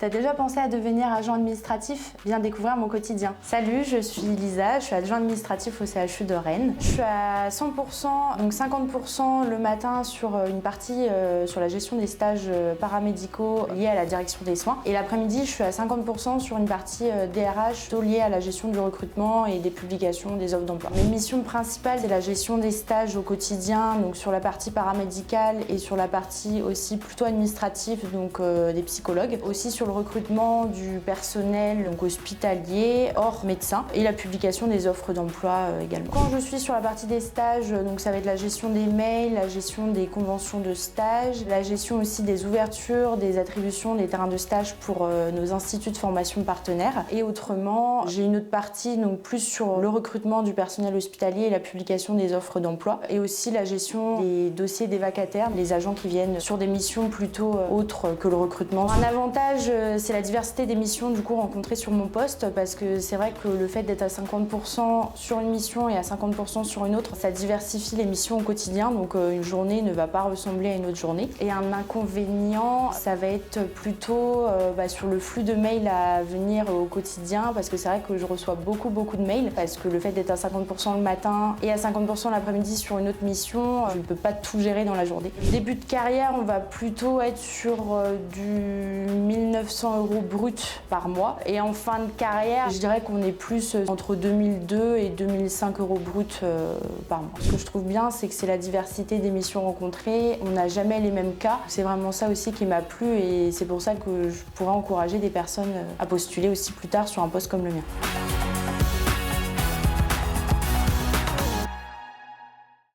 T'as déjà pensé à devenir agent administratif? Viens découvrir mon quotidien. Salut, je suis Lisa, je suis adjoint administratif au CHU de Rennes. Je suis à 100%, donc 50% le matin sur une partie sur la gestion des stages paramédicaux liés à la direction des soins. Et l'après-midi, je suis à 50% sur une partie DRH liée à la gestion du recrutement et des publications des offres d'emploi. Mes missions principales, c'est la gestion des stages au quotidien, donc sur la partie paramédicale et sur la partie aussi plutôt administrative, donc des psychologues. Aussi sur le recrutement du personnel donc hospitalier, hors médecin, et la publication des offres d'emploi également. Quand je suis sur la partie des stages, donc ça va être la gestion des mails, la gestion des conventions de stage, la gestion aussi des ouvertures, des attributions, des terrains de stage pour nos instituts de formation partenaires. Et autrement, j'ai une autre partie donc plus sur le recrutement du personnel hospitalier et la publication des offres d'emploi, et aussi la gestion des dossiers des vacataires, les agents qui viennent sur des missions plutôt autres que le recrutement. Un avantage, c'est la diversité des missions du coup rencontrées sur mon poste, parce que c'est vrai que le fait d'être à 50% sur une mission et à 50% sur une autre, ça diversifie les missions au quotidien, donc une journée ne va pas ressembler à une autre journée. Et un inconvénient, ça va être plutôt sur le flux de mails à venir au quotidien, parce que c'est vrai que je reçois beaucoup de mails, parce que le fait d'être à 50% le matin et à 50% l'après-midi sur une autre mission, je ne peux pas tout gérer dans la journée. Début de carrière, on va plutôt être sur du 1900 € brut par mois, et en fin de carrière, je dirais qu'on est plus entre 2002 et 2005 € brut par mois. Ce que je trouve bien, c'est que c'est la diversité des missions rencontrées, on n'a jamais les mêmes cas. C'est vraiment ça aussi qui m'a plu, et c'est pour ça que je pourrais encourager des personnes à postuler aussi plus tard sur un poste comme le mien.